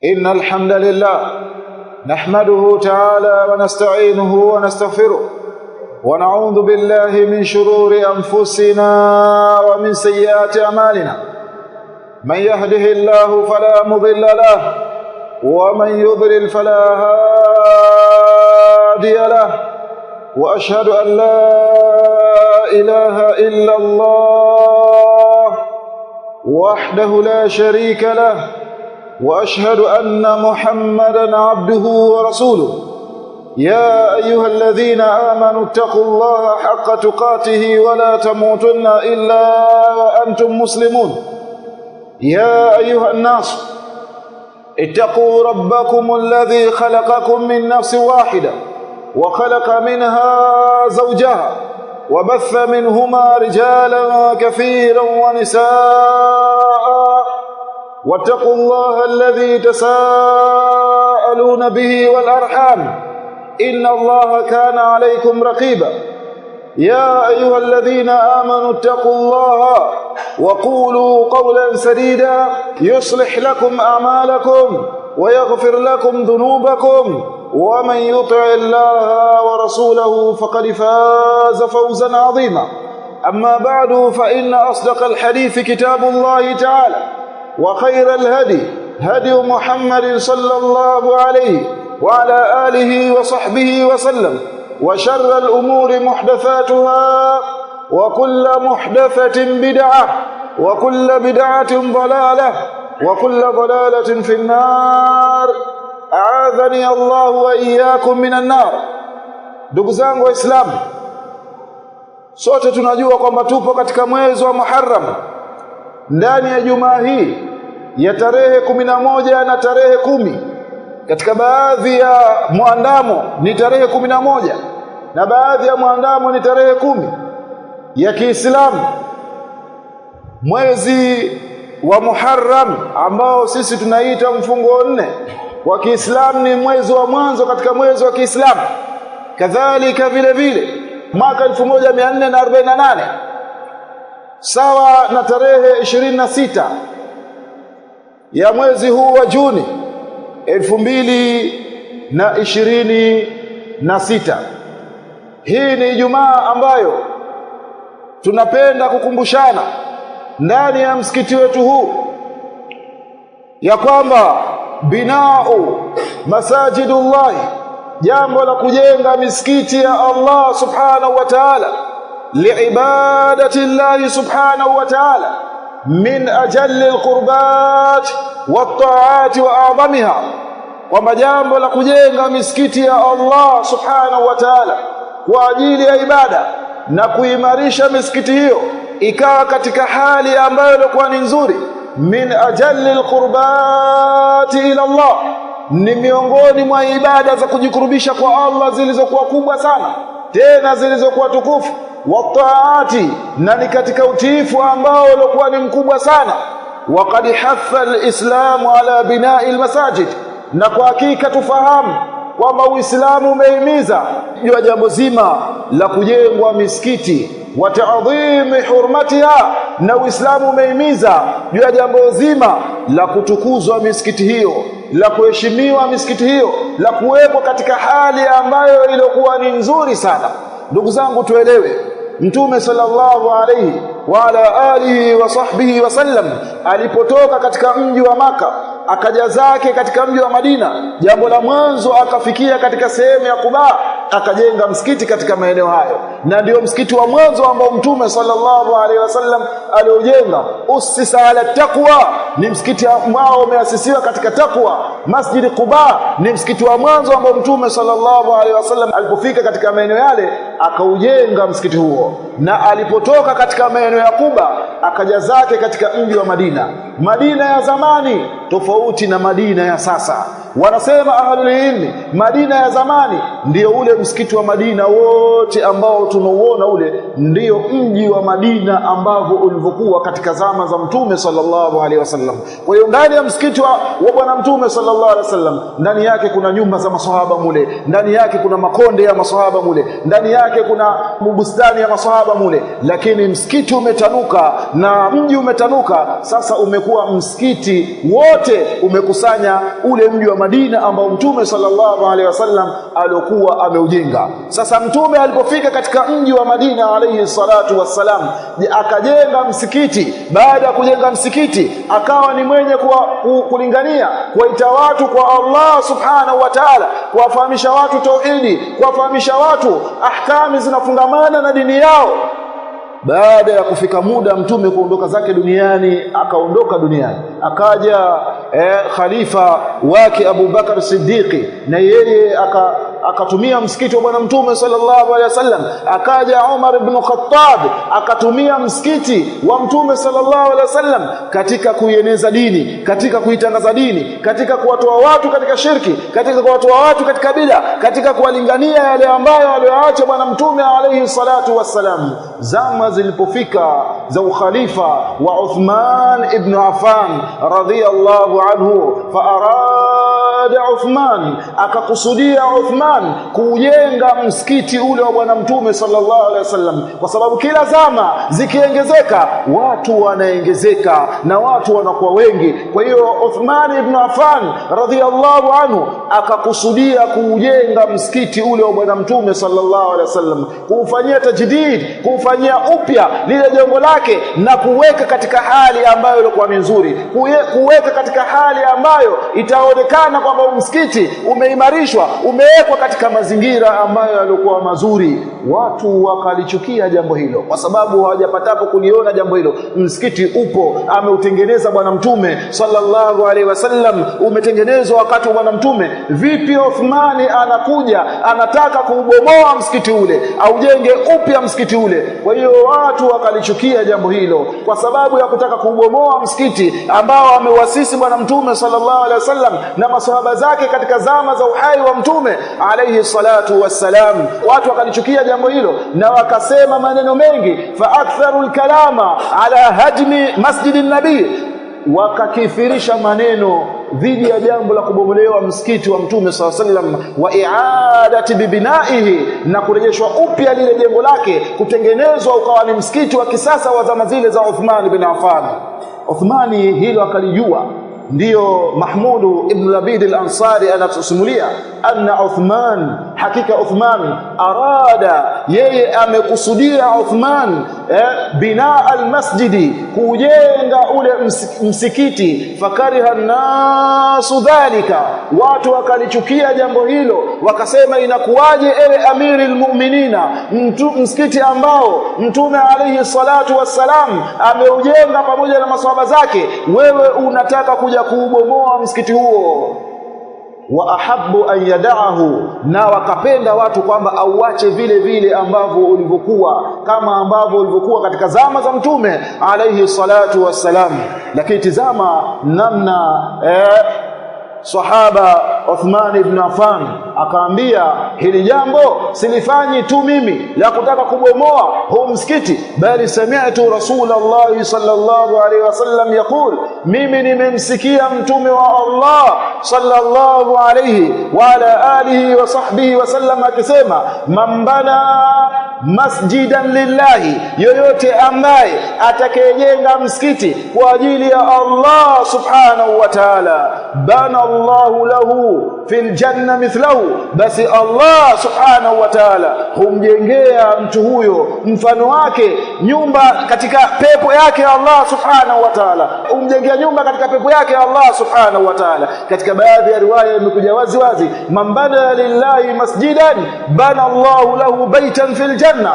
إن الحمد لله نحمده تعالى ونستعينه ونستغفره ونعوذ بالله من شرور أنفسنا ومن سيئات أعمالنا. من يهده الله فلا مضل له ومن يضلل فلا هادي له. وأشهد أن لا إله إلا الله وحده لا شريك له، وأشهد أن محمدًا عبده ورسوله. يا أيها الذين آمنوا اتقوا الله حق تقاته ولا تموتن إلا وأنتم مسلمون. يا أيها الناس اتقوا ربكم الذي خلقكم من نفس واحدة وخلق منها زوجها وبث منهما رجالا كثيرا ونساء. واتقوا الله الذي تساءلون به والأرحام إن الله كان عليكم رقيبا. يا أيها الذين آمنوا اتقوا الله وقولوا قولا سديدا يصلح لكم أعمالكم ويغفر لكم ذنوبكم، ومن يطع الله ورسوله فقد فاز فوزا عظيما. أما بعد، فإن أصدق الحديث كتاب الله تعالى، وخير الهدي هدي محمد صلى الله عليه وعلى آله وصحبه وسلم، وشر الأمور محدثاتها، وكل محدثة بدعة، وكل بدعة ضلالة، وكل ضلالة في النار. أعاذني الله وإياكم من النار. Ndugu zangu Waislamu, sote tunajua kwamba tupo katika mwezi wa Muharram, ndani ya Jumaa hii ya tarehe 11 na tarehe 10. Katika baadhi ya muandamo ni tarehe 11 na baadhi ya muandamo ni tarehe 10 ya Kiislamu. Mwezi wa Muharram ambao sisi tunaita mfungo 4 wa Kiislamu ni mwezi wa mwanzo katika mwezi wa Kiislamu. Kadhalika vile vile mwaka 1448 sawa na tarehe 26 ya mwezi huu wa Juni 2026. Hii ni Ijumaa ambayo tunapenda kukumbushana ndani ya msikiti wetu huu ya kwamba binau masajidullah, jambo la kujenga misikiti ya Allah subhanahu wa ta'ala liibadati Allah subhanahu wa ta'ala min ajalli alqurbat wat-ta'at wa a'zamiha, kwamba jambo la kujenga misikiti ya Allah subhanahu wa ta'ala kwa ajili ya ibada na kuimarisha misikiti hiyo ikawa katika hali ambayo ilikuwa ni nzuri, min ajalli alqurbat ila Allah, ni miongoni mwa ibada za kujikurubisha kwa Allah zilizokuwa kubwa sana tena zilizokuwa tukufu, wataati, na ni katika utiifu ambao ulikuwa ni mkubwa sana. Waqad hatha alislamu ala binai almasajid, na kwa hakika tufahamu kwamba Uislamu umehimiza juu ya jambo zima la kujengwa misikiti wa ta'dhimi hurmatiha, na Uislamu umehimiza juu ya jambo zima la kutukuzwa misikiti hiyo, la kuheshimiwa misikiti hiyo, la kuwepo katika hali ambayo ilikuwa ni nzuri sana. Ndugu zangu, tuelewe, Mtume sallallahu alayhi wa ala alihi wa sahbihi wasallam alipotoka katika mji wa Maka akaja zake katika mji wa Madina, jambo la mwanzo akafikia katika sehemu ya Quba, akajenga msikiti katika maeneo hayo, na ndio msikiti wa mwanzo ambao Mtume sallallahu alaihi wasallam aliojenga. Usisa ala taqwa, ni msikiti ambao umeasisiwa katika takwa. Masjid Quba ni msikiti wa mwanzo ambao Mtume sallallahu alaihi wasallam alipofika katika maeneo yale akaujenga msikiti huo, na alipotoka katika maeneo ya Quba akaja zake katika mji wa Madina. Madina ya zamani tofauti na Madina ya sasa. Wanasema ahlul ilmi, Madina ya zamani ndiyo ule msikiti wa Madina wote ambao tunauona, ule ndiyo mji wa Madina ambavyo ulivyokuwa katika zama za Mtume sallallahu alaihi wasallam. Kwa hiyo ndani ya msikiti wa bwana Mtume sallallahu alaihi wasallam, ndani yake kuna nyumba za maswahaba mule, ndani yake kuna makonde ya maswahaba mule, ndani yake yake kuna bustani ya masahaba mule, lakini msikiti umetanuka na mji umetanuka. Sasa umekuwa msikiti wote umekusanya ule mji wa Madina ambao Mtume sallallahu alaihi wasallam alikuwa ameujenga. Sasa Mtume alipofika katika mji wa Madina alayhi salatu wassalam, akajenga msikiti. Baada ya kujenga msikiti, akawa ni mwenye kulingania, kuwaita watu kwa Allah subhanahu wa ta'ala, kuwafahamisha watu tauhidi, kuwafahamisha watu ahkami zinafungamana na dini yao. Baada ya kufika muda Mtume kuondoka zake duniani, akaondoka duniani, akaja khalifa wake Abu Bakar Siddiqi, na yeye akatumia msikiti wa bwana Mtume sallallahu alaihi wasallam. Akaja Umar ibn Khattab, akatumia msikiti wa Mtume sallallahu alaihi wasallam katika kuieneza dini, katika kuitangaza dini, katika kuwatoa watu katika shirki, katika kuwatoa watu katika bid'a, katika kuwalingania yale ambayo aliyoacha bwana Mtume alaihi salatu wassalam. Zama zilipofika za ukhalifa wa Uthman ibn Affan radhiyallahu anhu, faarada Uthman, akakusudia Uthman kujenga msikiti ule wa bwana Mtume sallallahu alaihi wasallam, kwa sababu kila zama zikiongezeka watu wanaongezeka na watu wanakuwa wengi. Kwa hiyo Uthman ibn Affan radhiyallahu anhu akakusudia kujenga msikiti ule wa bwana Mtume sallallahu alaihi wasallam, kuufanyia tajdid, kuufanyia upya lile jengo lake, na kuweka katika hali ambayo ilikuwa ni nzuri, kuweka katika hali ambayo itaonekana kwamba msikiti umeimarishwa, umewekwa katika mazingira ambayo yalikuwa mazuri. Watu wakalichukia jambo hilo kwa sababu hawajapatapo kuliona jambo hilo. Msikiti upo, ameutengeneza bwana Mtume sallallahu alaihi wasallam, umetengenezwa wakati wa bwana Mtume. Vipi Uthmani anakuja anataka kuubomoa msikiti ule, aujenge upya msikiti ule? Kwa hiyo watu wakalichukia jambo hilo kwa sababu ya kutaka kuubomoa msikiti ambao ameuasisi bwana Mtume sallallahu alaihi wasallam na maswahaba zake katika zama za uhai wa Mtume alayhi salatu wassalam. Watu wakalichukia jambo hilo na wakasema maneno mengi, fa aktharul kalama ala hajmi masjidin nabii, wakakithirisha maneno dhidi ya jambo la kubomolewa msikiti wa Mtume sallallahu alaihi wasallam, wa i'adati bibinaihi, na kurejeshwa upya lile jengo lake, kutengenezwa ukawa ni msikiti wa kisasa wa zama zile za Uthman bin Affan. Uthmani hilo akalijua. Ndiyo Mahmudu ibn Labid al-Ansari anatusimulia anna Uthman, hakika Uthman arada, yeye amekusudia Uthman binaa al-masjidi, kujenga ule msikiti. Fakariha nasu dhalika, watu wakalichukia jambo hilo, wakasema inakuwaje ewe amiri al-mu'minina, msikiti ambao Mtume alayhi salatu wassalam ameujenga pamoja na maswahaba zake, wewe unataka kuja kuubomoa msikiti huo? Wa ahabbu an yada'ahu, na wakapenda watu kwamba auache vile vile ambavyo ulivyokuwa, kama ambavyo ulivyokuwa katika zama za Mtume alayhi salatu wassalam. Lakini tizama namna sahaba Uthman ibn Affan akaambia, hili jambo silifanyi tu mimi la kutaka kubomoa huu msikiti, bali sami'tu Rasulullah sallallahu alaihi wasallam yaqul, mimi nimemsikia mtume wa Allah sallallahu alaihi wa ala alihi wa sahbihi wasallam akisema, man bana masjidan lillahi, yoyote ambaye atakayejenga msikiti kwa ajili ya Allah subhanahu wa ta'ala, bana Allahu lahu fil janna mithlahu, basi Allah subhanahu wa ta'ala humjengea mtu huyo mfano wake nyumba katika pepo yake Allah subhanahu wa ta'ala, humjengea nyumba katika pepo yake Allah subhanahu wa ta'ala. Katika baadhi ya riwaya imekuja wazi wazi, man bana lillahi masjidan bana Allahu lahu baitan fil janna,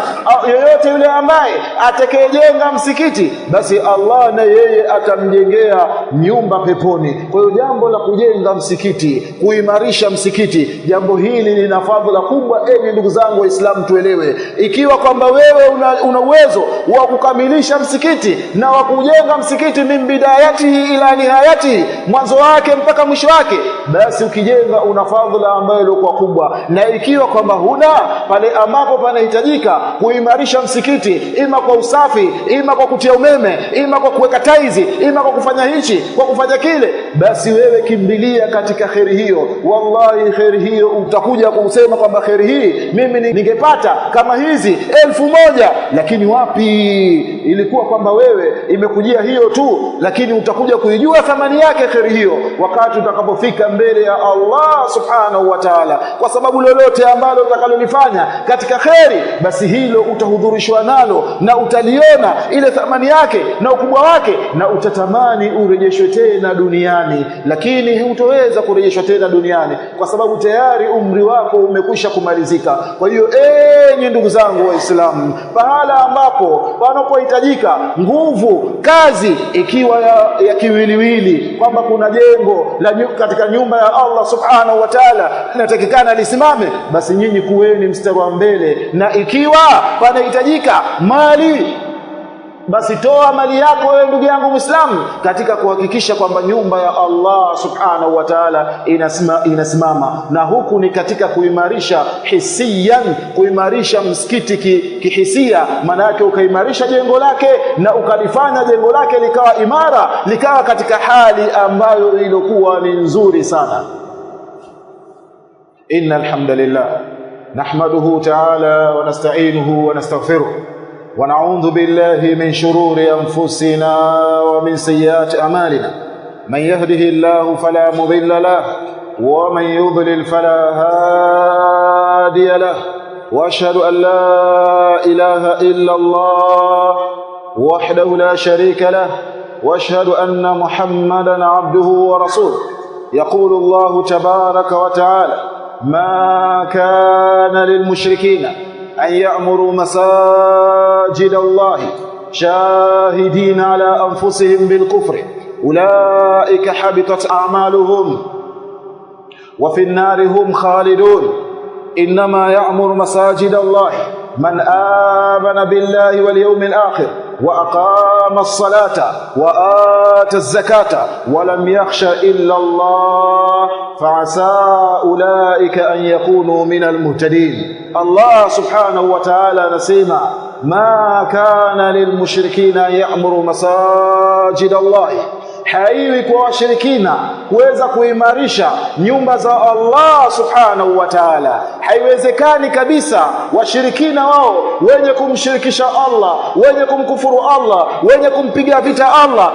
yoyote yule ambaye atakayejenga msikiti, basi Allah na yeye atamjengea nyumba peponi. Kwa hiyo jambo la kujenga msikiti, kuimarisha msikiti, jambo hili lina fadhila kubwa. Enyi ndugu zangu Waislamu, tuelewe, ikiwa kwamba wewe una uwezo wa kukamilisha msikiti na wa kujenga msikiti min bidayatihi ila nihayatihi, mwanzo wake mpaka mwisho wake, basi ukijenga una fadhila ambayo ilikuwa kubwa. Na ikiwa kwamba huna, pale ambapo panahitajika unapohitajika kuimarisha msikiti, ima kwa usafi, ima kwa kutia umeme, ima kwa kuweka taizi, ima kwa kufanya hichi, kwa kufanya kile, basi wewe kimbilia katika kheri hiyo. Wallahi kheri hiyo utakuja kusema kwamba kheri hii mimi ningepata kama hizi 1000, lakini wapi, ilikuwa kwamba wewe imekujia hiyo tu, lakini utakuja kuijua thamani yake kheri hiyo wakati utakapofika mbele ya Allah subhanahu wa ta'ala. Kwa sababu lolote ambalo utakalolifanya katika kheri, basi hilo utahudhurishwa nalo na utaliona ile thamani yake na ukubwa wake, na utatamani urejeshwe tena duniani, lakini hutoweza kurejeshwa tena duniani kwa sababu tayari umri wako umekwisha kumalizika. Kwa hiyo enyi ndugu zangu Waislamu, pahala ambapo panapohitajika nguvu kazi, ikiwa ya kiwiliwili kwamba kuna jengo katika nyumba ya Allah subhanahu wa ta'ala linatakikana lisimame, basi nyinyi kuweni mstari wa mbele, na ikiwa panahitajika mali, basi toa mali yako wewe ndugu yangu Muislamu katika kuhakikisha kwamba nyumba ya Allah subhanahu wa ta'ala inasimama. Na huku ni katika kuimarisha hisiyan, kuimarisha msikiti kihisia, maana yake ukaimarisha jengo lake na ukalifanya jengo lake likawa imara, likawa katika hali ambayo ilikuwa ni nzuri sana. Innal hamdalillah nahmaduhu ta'ala wa nasta'inuhu wa nastaghfiruh ونعوذ بالله من شرور أنفسنا ومن سيئات أعمالنا. من يهده الله فلا مضل له ومن يضلل فلا هادي له. وأشهد أن لا إله إلا الله وحده لا شريك له، وأشهد أن محمدا عبده ورسوله. يقول الله تبارك وتعالى: ما كان للمشركين أن يأمروا مساجد الله شاهدين على أنفسهم بالكفر أولئك حبطت أعمالهم وفي النار هم خالدون. إنما يأمر مساجد الله من آمن بالله واليوم الآخر وأقام الصلاة وآتى الزكاة ولم يخش إلا الله فعسى أولئك أن يكونوا من المهتدين. الله سبحانه وتعالى نسيما: ما كان للمشركين أن يأمروا مساجد الله. Haiwi kwa washirikina kuweza kuimarisha nyumba za Allah subhanahu wa ta'ala. Haiwezekani kabisa washirikina wao wenye kumshirikisha Allah, wenye kumkufuru Allah, wenye kumpiga vita Allah,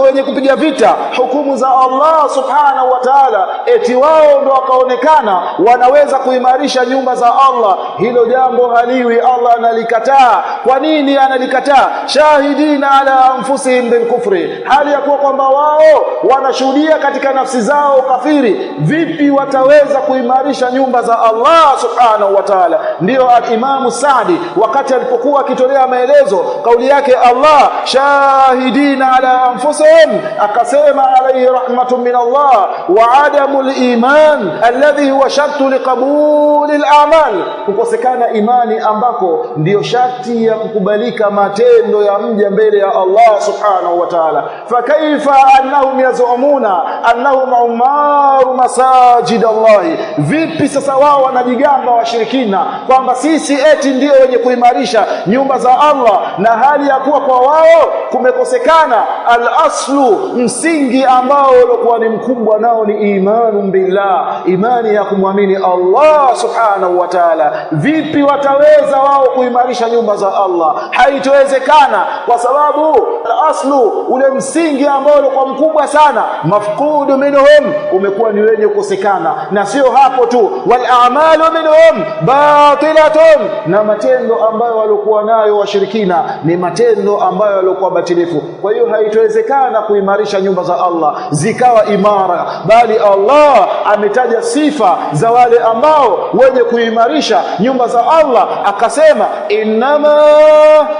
wenye kupiga vita hukumu za Allah subhanahu wa ta'ala, eti wao ndio wakaonekana wanaweza kuimarisha nyumba za Allah. Hilo jambo haliwi, Allah analikataa. Kwa nini analikataa? Shahidina ala anfusihim bil kufri, hali ya kuwa kwamba wao wanashuhudia katika nafsi zao kafiri. Vipi wataweza kuimarisha nyumba za Allah subhanahu wa ta'ala? Ndio al-Imam Saadi wakati alipokuwa akitolea maelezo kauli yake Allah shahidina ala anfusihim, akasema alayhi rahmatun min Allah wa adamul iman alladhi huwa shartu liqabuli al-a'mal, kukosekana imani ambako ndio sharti ya kukubalika matendo ya mja mbele ya Allah subhanahu wa ta'ala. Fakaifa annahum yazumuna annahum umaru masajid Allah, vipi sasa wao wanajigamba washirikina kwamba sisi eti ndio wenye kuimarisha nyumba za Allah, na hali ya kuwa kwa wao kumekosekana al-aslu, msingi ambao ulikuwa ni mkubwa, nao ni imanu billah, imani ya kumwamini Allah subhanahu wa ta'ala. Vipi wataweza wao kuimarisha nyumba za Allah? Haitowezekana, kwa sababu al-aslu, ule msingi ambao ulikuwa mkubwa sana, mafqudu minhum, umekuwa ni wenye kukosekana. Na sio hapo tu, wal a'malu minhum batilatun, na matendo ambayo walikuwa nayo washirikina ni matendo ambayo walikuwa batilifu. Kwa hiyo haitowezekana kuimarisha nyumba za Allah zikawa imara, bali Allah ametaja sifa za wale ambao wenye kuimarisha nyumba za Allah, akasema innama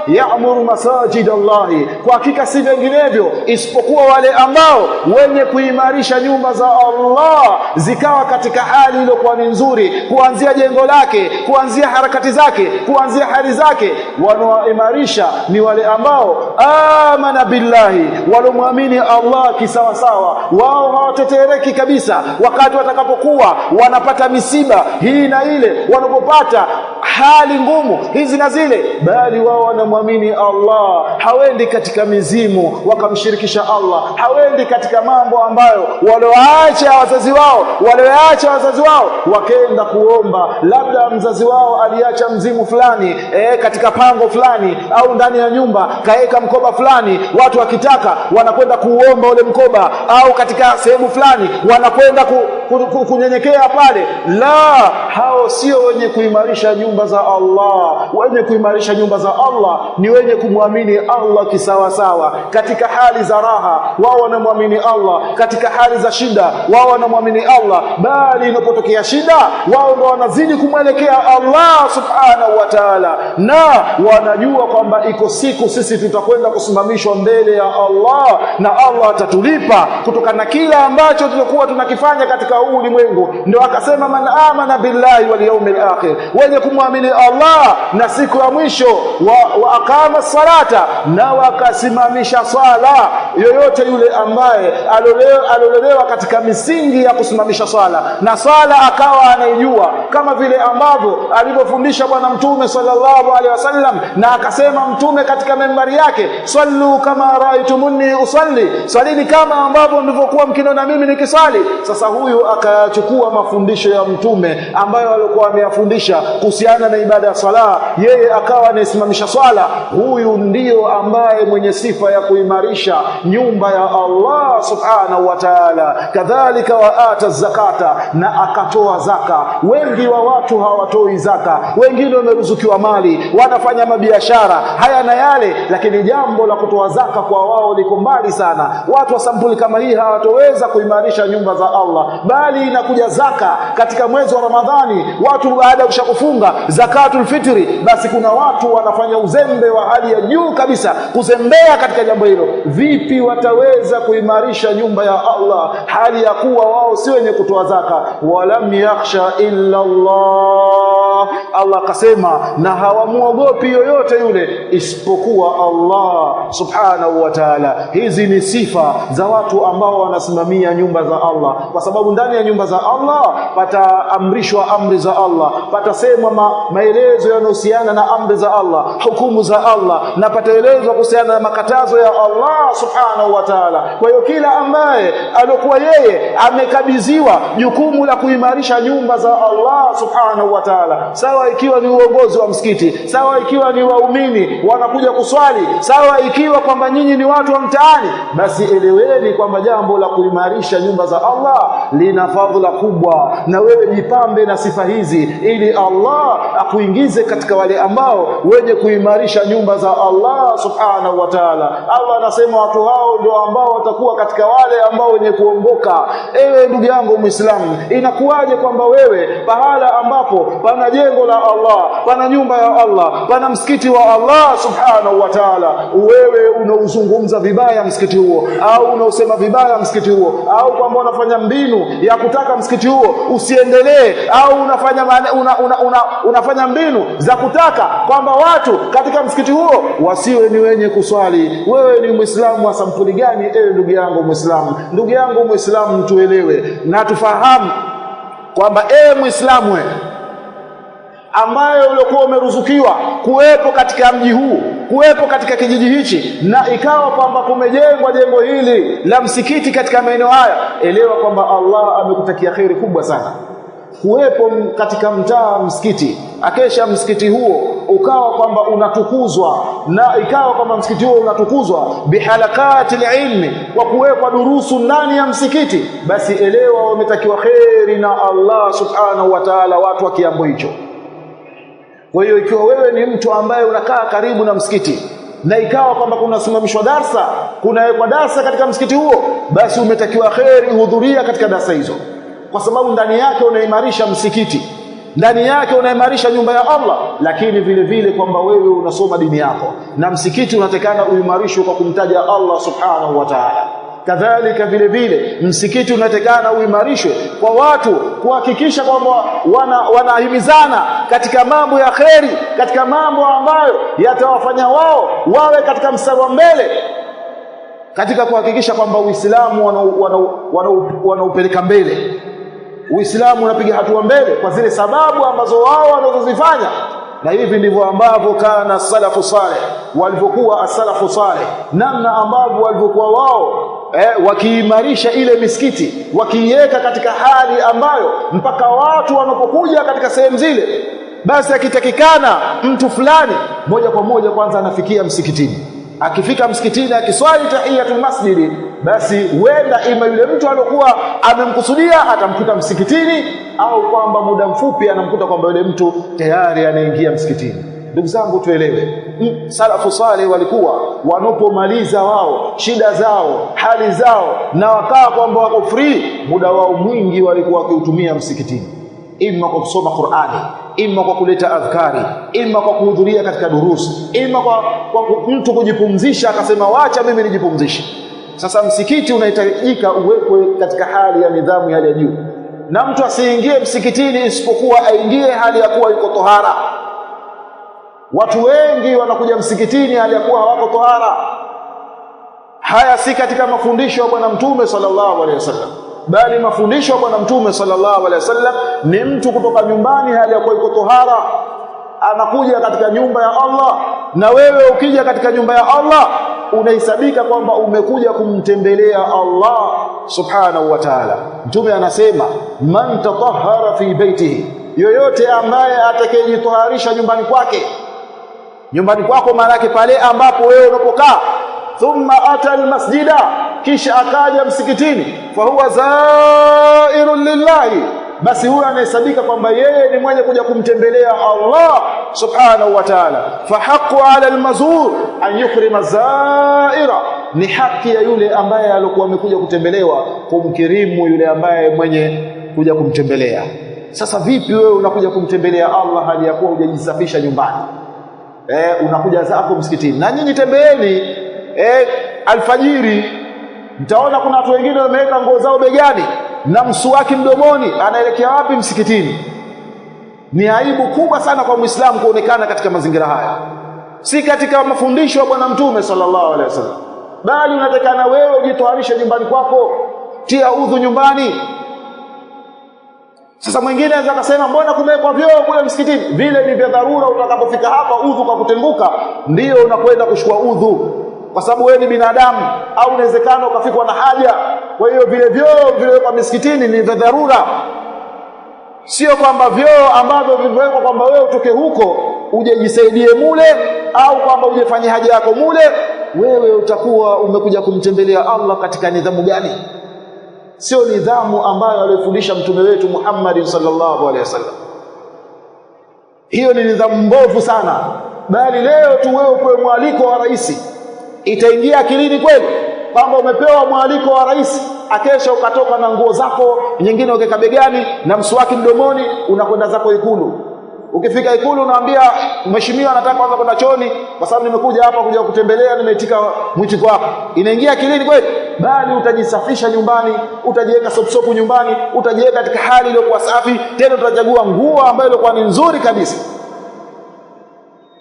ya'muru masajid Allah, kwa hakika si vinginevyo isipokuwa wale ambao wenye kuimarisha nyumba za Allah zikawa katika hali iliyokuwa ni nzuri, kuanzia jengo lake, kuanzia harakati zake, kuanzia hali zake. Wanaoimarisha ni wale ambao amana billahi, walomwamini Allah kisawa sawa. Wao hawatetereki kabisa wakati watakapokuwa wanapata misiba hii na ile, wanapopata hali ngumu hizi na zile, bali wao wanamwamini Allah. Hawendi katika mizimu wakamshirikisha Allah, hawendi katika mambo ambayo walioacha wazazi wao wakaenda kuomba. Labda mzazi wao aliacha mzimu fulani katika pango fulani au ndani ya nyumba kaeka mkoba fulani, watu wakitaka wanakwenda kuomba ule mkoba, au katika sehemu fulani wanakwenda kunyenyekea pale. La, hao sio wenye kuimarisha nyumba za Allah. Wenye kuimarisha nyumba za Allah ni wenye kumwamini Allah kisawa sawa. Katika hali za raha wao wanamwamini Allah, katika hali za shida wao wanamwamini Allah, bali inapotokea shida wao ndio wanazidi kumwelekea Allah subhanahu wa ta'ala, na wanajua kwamba iko siku sisi tutakwenda kusimamishwa mbele ya Allah na Allah atatulipa kutokana na kila ambacho tulikuwa tunakifanya katika huu ulimwengu. Ndio akasema man amana billahi wal yawmil akhir, wenye kumwamini Allah na siku ya mwisho, wa aqama salata, na wakasimamisha swala. Yoyote yule ambaye alolelewa katika misingi ya kusimamisha swala na swala akawa anaijua kama vile ambavyo alivyofundisha bwana mtume sallallahu alaihi wasallam, na akasema mtume katika membari yake, sallu kama raaitumuni usalli, swalini kama ambavyo mlivyokuwa mkiniona mimi nikisali. Sasa huyu akachukua mafundisho ya mtume ambayo alikuwa ameyafundisha kuhusiana na ibada ya swala, yeye akawa anasimamisha swala. Huyu ndiyo ambaye mwenye sifa ya kuimarisha nyumba ya Allah subhanahu wa ta'ala. Kadhalika waata zakata, na akatoa zaka. Wengi wa watu hawatoi zaka, wengine wameruzukiwa mali, wanafanya mabiashara haya na yale, lakini jambo la kutoa zaka kwa wao liko mbali sana. Watu wa sampuli kama hii hawatoweza kuimarisha nyumba za Allah, bali inakuja zaka katika mwezi wa Ramadhani. Watu baada ya kushakufunga zakatul fitri, basi kuna watu wanafanya uzembe wa hali ya juu kabisa, kuzembea katika jambo hilo. Vipi wataweza kuimarisha nyumba ya Allah hali ya kuwa wao si wenye kutoa zaka? Walam yakhsha illa Allah, Allah akasema na hawamuogopi yoyote yule isipokuwa Allah subhanahu wa ta'ala. Hizi ni sifa za watu ambao wanasimamia nyumba za Allah, kwa sababu ndani ya nyumba za Allah pataamrishwa amri za Allah, patasemwa maelezo yanayohusiana na amri za Allah, hukumu za Allah, na pataelezwa kuhusiana na makatazo ya Allah subhanahu wa ta'ala. Kwa hiyo kila ambaye alikuwa yeye amekabidhiwa jukumu la kuimarisha nyumba za Allah subhanahu wa ta'ala, sawa ikiwa ni uongozi wa msikiti, sawa ikiwa ni waumini wanakuja kuswali, sawa ikiwa kwamba nyinyi ni watu wa mtaani, basi eleweni kwamba jambo la kuimarisha nyumba za Allah lina fadhila kubwa, na wewe jipambe na sifa hizi ili Allah akuingize katika wale ambao wenye kuimarisha nyumba za Allah subhanahu wa ta'ala. Allah anasema watu hao ndio ambao watakuwa katika wale ambao wenye kuongoka. Ewe ndugu yangu Muislamu, inakuwaje kwamba wewe pahala ambapo pana jengo la Allah, pana nyumba ya Allah, pana msikiti wa Allah subhanahu wa ta'ala, wewe unauzungumza vibaya msikiti huo, au unausema vibaya msikiti huo, au kwamba unafanya mbinu ya kutaka msikiti huo usiendelee, au unafanya mbinu za kutaka kwamba watu katika msikiti huo wasiwe ni wenye kuswali. Wewe ni Muislamu wa sampuli gani ewe ndugu yangu Muislamu? Ndugu yangu Muislamu, tuelewe na tufahamu kwamba ewe Muislamu ambaye uliokuwa umeruzukiwa kuwepo katika mji huu, kuwepo katika kijiji hichi, na ikawa kwamba kumejengwa jengo hili la msikiti katika maeneo haya, elewa kwamba Allah amekutakia kheri kubwa sana. Kuwepo katika mtaa msikiti, akesha msikiti huo ukawa kwamba unatukuzwa, na ikawa kwamba msikiti huo unatukuzwa bihalakati ilmi, kwa kuwekwa durusu ndani ya msikiti, basi elewa wametakiwa kheri na Allah subhanahu wa ta'ala watu wa kiambo hicho. Kwa hiyo ikiwa wewe ni mtu ambaye unakaa karibu na msikiti na ikawa kwamba kunasimamishwa darsa, kunawekwa darsa katika msikiti huo, basi umetakiwa kheri hudhuria katika darsa hizo, kwa sababu ndani yake unaimarisha msikiti, ndani yake unaimarisha nyumba ya Allah, lakini vile vile kwamba wewe unasoma dini yako, na msikiti unatakana uimarishwe kwa kumtaja Allah subhanahu wa ta'ala. Kadhalika vile vile msikiti unatakana uimarishwe kwa watu kuhakikisha kwamba wanahimizana katika mambo ya kheri, katika mambo ambayo yatawafanya wao wawe katika mstari wa mbele, katika kuhakikisha kwamba Uislamu wanaupeleka mbele. Uislamu unapiga hatua mbele kwa zile sababu ambazo wao wanazozifanya. Na hivi ndivyo ambavyo kana salafu saleh, walivyokuwa as-salafu saleh, namna ambavyo walivyokuwa wao wakiimarisha ile misikiti, wakiiweka katika hali ambayo mpaka watu wanapokuja katika sehemu zile, basi akitakikana mtu fulani moja kwa moja kwanza anafikia msikitini. Akifika msikitini akiswali tahiyatul masjidi, basi huenda ima yule mtu aliyokuwa amemkusudia atamkuta msikitini, au kwamba muda mfupi anamkuta kwamba yule mtu tayari anaingia msikitini. Ndugu zangu, tuelewe, salafu saleh walikuwa wanapomaliza wao shida zao, hali zao, na wakaa kwamba wako free, muda wao mwingi walikuwa wakiutumia msikitini, ima kwa kusoma Qur'ani, ima kwa kuleta adhkari, ima kwa kuhudhuria katika durusi, ima kwa mtu kujipumzisha akasema wacha mimi nijipumzishe. Sasa msikiti unahitajika uwekwe katika hali ya nidhamu ya hali ya juu, na mtu asiingie msikitini isipokuwa aingie hali ya kuwa yuko tohara. Watu wengi wanakuja msikitini hali ya kuwa hawako tohara. Haya si katika mafundisho ya Bwana Mtume sallallahu alaihi wasallam, bali mafundisho ya Bwana Mtume sallallahu alaihi wasallam ni mtu kutoka nyumbani hali ya kuwa yuko tohara, anakuja katika nyumba ya Allah. Na wewe ukija katika nyumba ya Allah unahesabika kwamba umekuja kumtembelea Allah subhanahu wa ta'ala. Mtume anasema man tatahhara fi baitihi, yoyote ambaye atakayejitoharisha nyumbani kwake. Nyumbani kwako maana yake pale ambapo wewe unapokaa, thumma ata almasjida, kisha akaja msikitini, fa huwa zairun lillahi, basi huyo anahesabika kwamba yeye ni mwenye kuja kumtembelea Allah subhanahu wa ta'ala. Fa haqqu ala almazur an yukrima zaira, ni haki ya yule ambaye alikuwa amekuja kutembelewa kumkirimu yule ambaye mwenye kuja kumtembelea. Sasa vipi wewe unakuja kumtembelea Allah hali ya kuwa hujajisafisha nyumbani? Unakuja zako msikitini. Na nyinyi tembeeni alfajiri, mtaona kuna watu wengine wameweka nguo zao begani na mswaki mdomoni, anaelekea wapi? Msikitini. Ni aibu kubwa sana kwa Muislamu kuonekana katika mazingira haya, si katika mafundisho ya Bwana Mtume sallallahu alaihi wasallam, bali unatakana wewe ujitoharishe nyumbani kwako, tia udhu nyumbani. Sasa mwingine anaweza kusema mbona kumewekwa vyoo kule msikitini? Vile ni vya dharura, utakapofika hapa udhu kwa kutenguka ndio unakwenda kuchukua udhu, kwa sababu wewe ni binadamu, au inawezekana ukafikwa na haja. Kwa hiyo vile vyoo vilivyokuwa msikitini ni vya dharura, sio kwamba vyoo ambavyo vimewekwa kwamba wewe utoke huko uje jisaidie mule, au kwamba uje fanye haja yako mule. Wewe utakuwa umekuja kumtembelea Allah katika nidhamu gani? Sio nidhamu ambayo alifundisha mtume wetu Muhammad sallallahu alaihi wasallam. Hiyo ni nidhamu mbovu sana. Bali leo tu wewe upewe mwaliko wa rais, itaingia akilini kweli kwamba umepewa mwaliko wa rais, akesha ukatoka na nguo zako nyingine ukeka begani na mswaki mdomoni, unakwenda zako Ikulu. Ukifika Ikulu unaambia mheshimiwa, nataka kwanza kwenda chooni kwa sababu nimekuja hapa kuja kutembelea, nimeitika mwitiko wako. Inaingia akilini kweli? Bali utajisafisha nyumbani, utajiweka sopsopu nyumbani, utajiweka katika hali iliyokuwa safi, tena utachagua nguo ambayo ilikuwa ni nzuri kabisa.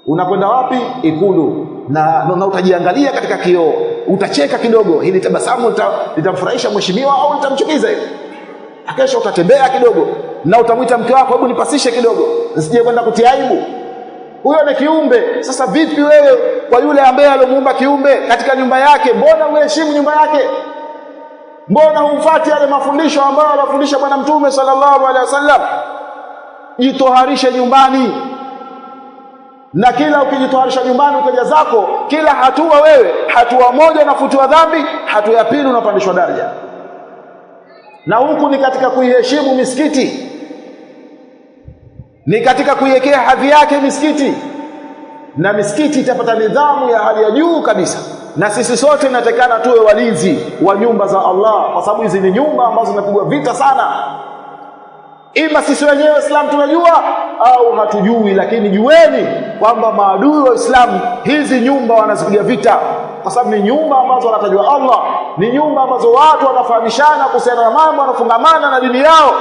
Unakwenda wapi? Ikulu. Na utajiangalia katika kioo, utacheka kidogo, hili tabasamu litamfurahisha mheshimiwa au litamchukiza hivi. Akesha utatembea kidogo na utamwita mke wako, hebu nipasishe kidogo nisije kwenda kutia aibu. Huyo ni kiumbe. Sasa vipi wewe kwa yule ambaye alomuumba kiumbe katika nyumba yake? Mbona uheshimu nyumba yake? Mbona umfuate yale mafundisho ambayo alifundisha Bwana Mtume sallallahu alaihi wasallam? Jitoharishe nyumbani, na kila ukijitoharisha nyumbani ukaja zako, kila hatua wewe, hatua moja unafutiwa dhambi, hatua ya pili unapandishwa daraja. Na huku ni katika kuiheshimu misikiti, ni katika kuiwekea hadhi yake misikiti, na misikiti itapata nidhamu ya hali ya juu kabisa. Na sisi sote tunatakana tuwe walinzi wa nyumba za Allah, kwa sababu hizi ni nyumba ambazo zinapigwa vita sana. Ima sisi wenyewe Waislamu tunajua au hatujui, lakini jueni kwamba maadui wa Uislamu hizi nyumba wanazipiga vita. kwa sababu ni nyumba ambazo wanatajwa Allah, ni nyumba ambazo watu wanafahamishana kuhusiana na mambo wanafungamana na dini yao.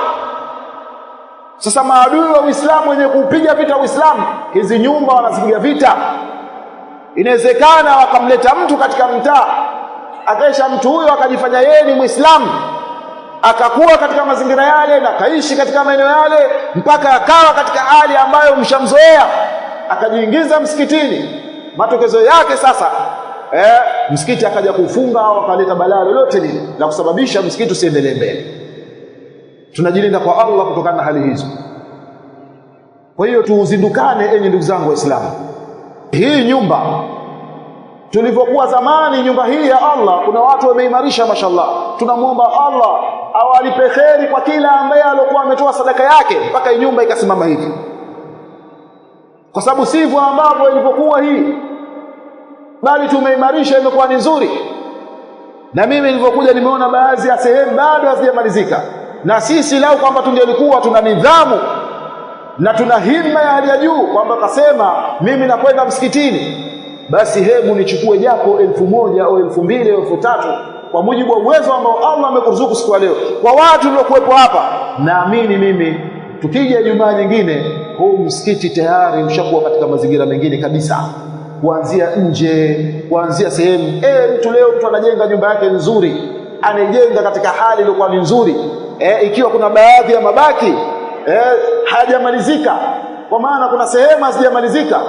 Sasa maadui wa Uislamu wenye kupiga vita Uislamu, hizi nyumba wanazipiga vita. Inawezekana wakamleta mtu katika mtaa, akaisha mtu huyo akajifanya yeye ni Muislamu, akakuwa katika mazingira yale na kaishi katika maeneo yale mpaka akawa katika hali ambayo mshamzoea, akajiingiza msikitini. Matokeo yake sasa msikiti akaja kufunga au akaleta balaa lolote lile la kusababisha msikiti usiendelee mbele. Tunajilinda kwa Allah kutokana na hali hizo. Kwa hiyo tuzindukane, enyi ndugu zangu Waislamu. Hii nyumba tulivyokuwa zamani, nyumba hii ya Allah, kuna watu wameimarisha mashallah. Tunamuomba Allah awalipe kheri kwa kila ambaye alikuwa ametoa sadaka yake mpaka hii nyumba ikasimama hivi, kwa sababu sivyo ambavyo ilivyokuwa hii, bali tumeimarisha, imekuwa ni nzuri. Na mimi nilivyokuja nimeona baadhi ya sehemu bado hazijamalizika, na sisi lau kwamba tungelikuwa tuna nidhamu na tuna himma ya hali ya juu kwamba kasema mimi nakwenda msikitini, basi hebu nichukue japo 1000 au 2000 au 3000 kwa mujibu wa uwezo ambao Allah amekuruzuku siku ya leo. Kwa watu waliokuwepo hapa, naamini mimi tukija Ijumaa nyingine huu msikiti tayari ushakuwa katika mazingira mengine kabisa, kuanzia nje, kuanzia sehemu. Mtu leo mtu anajenga nyumba yake nzuri, anajenga katika hali iliyokuwa nzuri, ikiwa kuna baadhi ya mabaki hajamalizika, kwa maana kuna sehemu hazijamalizika,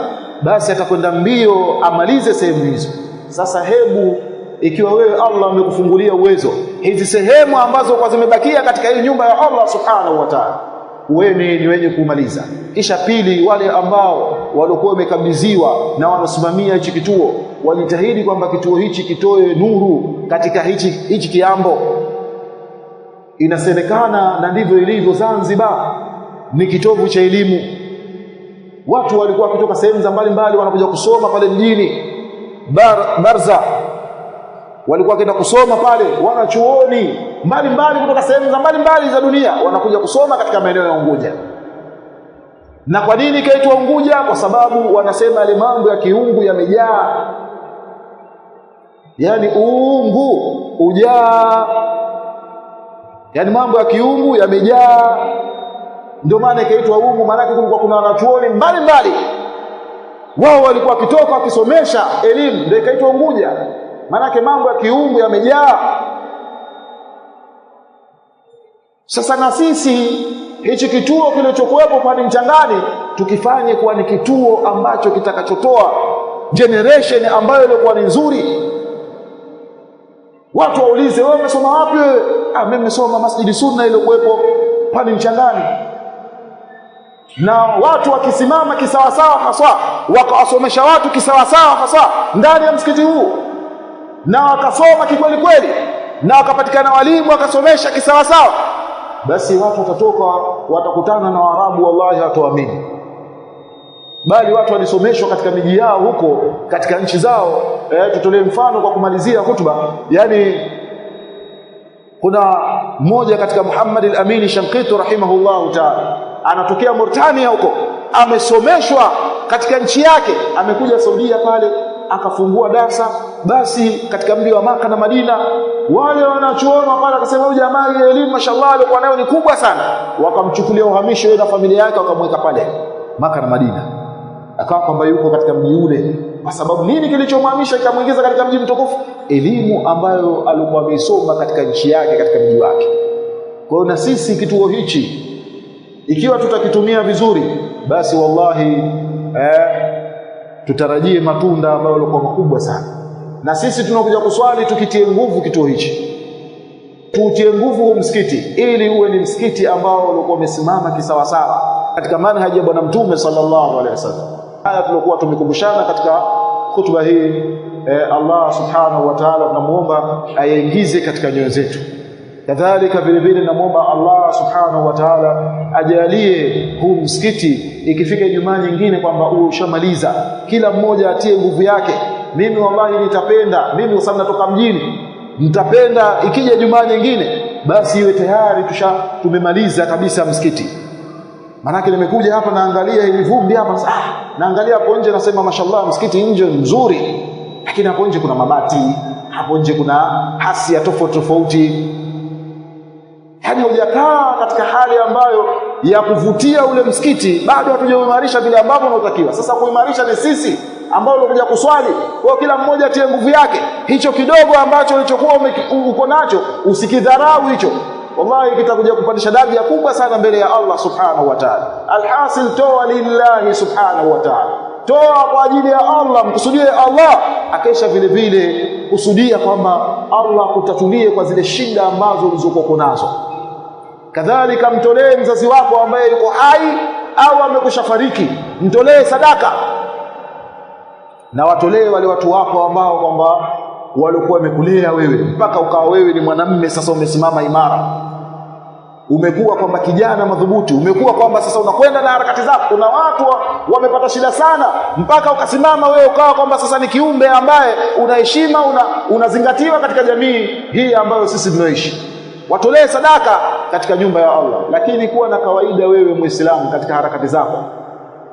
basi atakwenda mbio amalize sehemu hizo. Sasa hebu ikiwa wewe Allah amekufungulia uwezo, hizi sehemu ambazo kwa zimebakia katika hii nyumba ya Allah subhanahu wa ta'ala, wewe ni wenye kumaliza. Kisha pili, wale ambao walikuwa wamekabidhiwa na wanasimamia hichi kituo, wajitahidi kwamba kituo hichi kitoe nuru katika hichi kiambo. Inasemekana, na ndivyo ilivyo, Zanzibar ni kitovu cha elimu. Watu walikuwa kutoka sehemu za mbalimbali wanakuja kusoma pale mjini Barza, walikuwa kwenda kusoma pale, wanachuoni mbalimbali kutoka sehemu za mbalimbali za dunia wanakuja kusoma katika maeneo ya Unguja. Na kwa nini kaitwa Unguja? Kwa sababu wanasema ile mambo ya kiungu yamejaa, yani uungu ujaa, yani mambo ya kiungu yamejaa, ndio maana ikaitwa Ungu. Maana kulikuwa kuna wanachuoni mbalimbali, wao walikuwa wakitoka wakisomesha elimu, ndio ikaitwa Unguja. Maana mambo ya kiungu yamejaa. Sasa na sisi hichi kituo kilichokuwepo pale Mchangani tukifanye kuwa ni kituo ambacho kitakachotoa generation ambayo ilikuwa ni nzuri. Watu waulize, wewe umesoma wapi wewe? Mimi nimesoma Masjid Sunna iliyokuwepo pale Mchangani. Na watu wakisimama kisawasawa haswa, wakawasomesha watu kisawasawa haswa ndani ya msikiti huu, na wakasoma kikweli kweli, na wakapatikana walimu wakasomesha kisawasawa, basi watu watatoka watakutana na Waarabu, wallahi hawataamini. Bali watu walisomeshwa katika miji yao huko katika nchi zao. Tutolee mfano kwa kumalizia hutuba. Yani kuna mmoja katika Muhammad al-Amin Shanqiti rahimahullahu ta'ala, anatokea Mauritania huko, amesomeshwa katika nchi yake, amekuja Saudia pale akafungua darasa. Basi katika mji wa Maka na Madina, wale wanachuona pale akasema huyu jamaa ile elimu mashallah alikuwa nayo ni kubwa sana, wakamchukulia uhamisho yeye na familia yake wakamweka pale Maka na Madina, akawa kwamba yuko katika mji ule. Kwa sababu nini kilichomhamisha ikamuingiza katika mji mtukufu? Elimu ambayo alikuwa ameisoma katika nchi yake, katika mji wake. Kwa hiyo na sisi kituo hichi ikiwa tutakitumia vizuri, basi wallahi tutarajie matunda ambayo yalikuwa makubwa sana. Na sisi tunakuja kuswali tukitie nguvu kituo hichi, tutie nguvu msikiti ili uwe ni msikiti ambao ulikuwa umesimama kisawasawa katika manhaji ya Bwana Mtume sallallahu alaihi wasallam. Haya tulikuwa tumekumbushana katika hutuba hii. Allah subhanahu wa ta'ala tunamuomba ayaingize katika nyoyo zetu. Kadhalika vile vile namuomba Allah subhanahu wa ta'ala ajalie huu msikiti ikifika Ijumaa nyingine kwamba ushamaliza, kila mmoja atie nguvu yake. Mimi wallahi nitapenda, mimi kwa sababu natoka mjini, nitapenda ikija Ijumaa nyingine basi iwe tayari tumemaliza kabisa msikiti. Manake nimekuja hapa naangalia hivi vumbi hapa, naangalia hapo nje nasema mashallah msikiti nje mzuri, lakini hapo nje kuna mabati, hapo nje kuna hasia tofauti. Yaani hujakaa katika hali ambayo ya kuvutia ule msikiti, bado hatujaimarisha vile ambavyo unatakiwa. Sasa kuimarisha ni sisi ambao tunakuja kuswali, kwa kila mmoja atie nguvu yake. Hicho kidogo ambacho ulichokuwa uko nacho usikidharau hicho. Wallahi kitakuja kupandisha daraja kubwa sana mbele ya Allah subhanahu wa ta'ala. Alhasil, toa lillahi subhanahu wa ta'ala, toa kwa ajili ya Allah, mkusudie Allah, akesha vile vile kusudia kwamba Allah kutatulie kwa zile shida ambazo ulizokuwa nazo. Kadhalika mtolee mzazi wako ambaye yuko hai au amekushafariki, mtolee sadaka, na watolee wale watu wako ambao kwamba walikuwa wamekulea wewe mpaka ukawa wewe ni mwanamume sasa, umesimama imara, umekuwa kwamba kijana madhubuti, umekuwa kwamba sasa unakwenda na harakati zako. Kuna watu wamepata shida sana mpaka ukasimama wewe ukawa kwamba sasa ni kiumbe ambaye unaheshima, unazingatiwa katika jamii hii ambayo sisi tunaishi. Watolee sadaka katika nyumba ya Allah, lakini kuwa na kawaida wewe Muislamu katika harakati zako.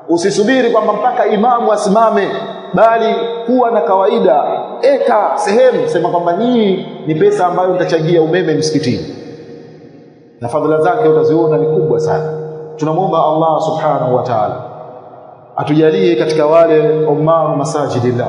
Usisubiri kwamba mpaka imamu asimame, bali kuwa na kawaida. Eka sehemu, sema kwamba hii ni pesa ambayo nitachangia umeme msikitini, na fadhila zake utaziona ni kubwa sana. Tunamwomba Allah subhanahu wa ta'ala atujalie katika wale umar masajidillah.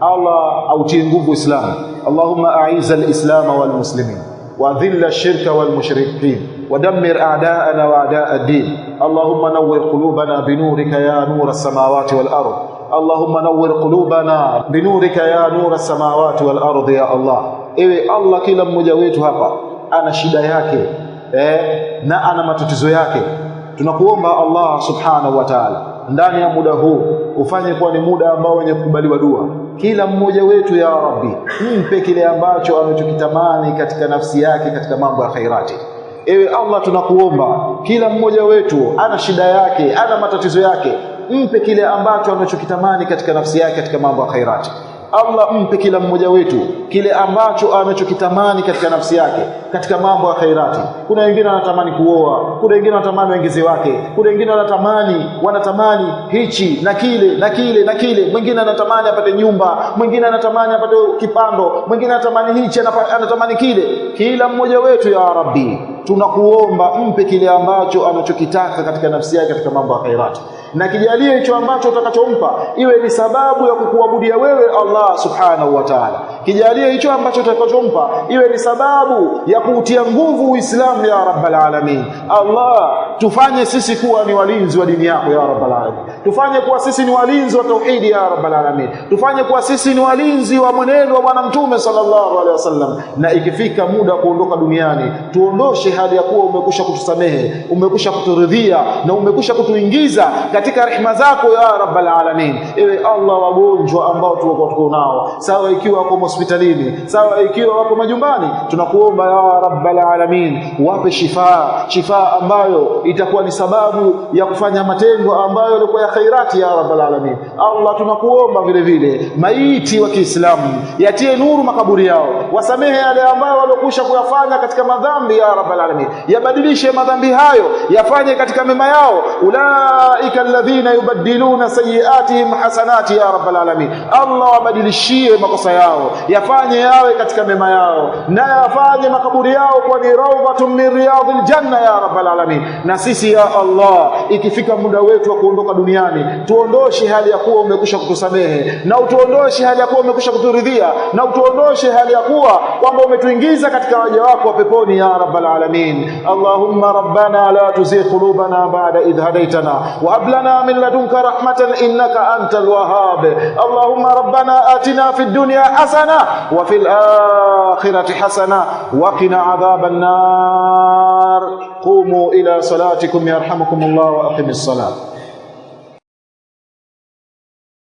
Allah autie nguvu Uislamu. Allahumma a'izz al-islam wal muslimin wa dhilla ash-shirka wal mushrikin ودمر أعداءنا وأعداء الدين. اللهم نور قلوبنا بنورك يا نور السماوات والأرض. اللهم نور قلوبنا بنورك يا نور السماوات والأرض يا الله. Ewe Allah, kila mmoja wetu hapa ana shida yake na ana matatizo yake. Tunakuomba Allah subhanahu wa ta'ala, ndani ya muda huu ufanye kuwa ni muda ambao wenye kukubaliwa dua. Kila mmoja wetu ya Rabbi, mpe kile ambacho anachokitamani katika nafsi yake katika mambo ya khairati. Ewe Allah, tunakuomba kila mmoja wetu ana shida yake, ana matatizo yake, mpe kile ambacho anachokitamani katika nafsi yake katika mambo ya khairati. Allah, mpe kila mmoja wetu kile ambacho anachokitamani katika nafsi yake katika mambo ya khairati. Kuna wengine wanatamani kuoa, kuna wengine wanatamani wengeze wake, kuna wengine wanatamani hichi na kile na kile na kile. Mwingine anatamani apate nyumba, mwingine anatamani apate kipando, mwingine anatamani hichi, anatamani kile. Kila mmoja wetu ya Rabbi, tunakuomba mpe kile ambacho anachokitaka katika nafsi yake katika mambo ya khairati, na kijalie hicho ambacho utakachompa iwe ni sababu ya kukuabudia wewe Allah subhanahu wa ta'ala. Kijalie hicho ambacho utakachompa iwe ni sababu ya kuutia nguvu Uislamu ya Rabbal Alamin. Allah, tufanye sisi kuwa ni walinzi wa dini yako ya Rabbal Alamin. Tufanye kuwa sisi ni walinzi wa tauhidi ya Rabbal Alamin. Tufanye kuwa sisi ni walinzi wa mwenendo wa Bwana Mtume sallallahu alaihi wasallam. Na ikifika muda kuondoka duniani, tuondoshe hali ya kuwa umekwisha kutusamehe, umekwisha kuturidhia na umekwisha kutuingiza katika rehema zako ya Rabbal Alamin. Ewe Allah, wagonjwa ambao tuko nao, sawa ikiwa wako hospitalini, sawa ikiwa wako majumbani, tunakuomba ya Rabbal Alamin, wape shifa ambayo itakuwa ni sababu ya kufanya matendo ambayo yalikuwa ya khairati ya Rabbal Alamin. Allah, tunakuomba vile vile maiti wa Kiislamu yatie nuru makaburi yao, wasamehe yale ambayo waliokusha kuyafanya katika madhambi ya Rabbal Alamin, yabadilishe madhambi hayo yafanye katika mema yao. Ulaika alladhina yubaddiluna sayiatihim hasanati ya Rabbal Alamin. Allah, wabadilishie makosa yao yafanye yawe katika mema yao, na yafanye makaburi yao kwa ni rawdatun min riyadil janna ya Rabbal Alamin. Na sisi ya Allah, ikifika muda wetu wa kuondoka duniani, tuondoshe hali ya kuwa umekwisha kutusamehe, na utuondoshe hali ya kuwa umekwisha kuturidhia, na utuondoshe hali ya kuwa kwamba umetuingiza katika waja wako wa peponi ya Rabbal Alamin. Allahumma rabbana la tuzigh qulubana ba'da idh hadaytana wa hab lana min ladunka rahmatan innaka antal wahhab. Allahumma rabbana atina fid dunya hasana wa fil akhirati hasana wa qina adhaban nar. Qumu ila salatikum yarhamukumullah wa aqimis salat.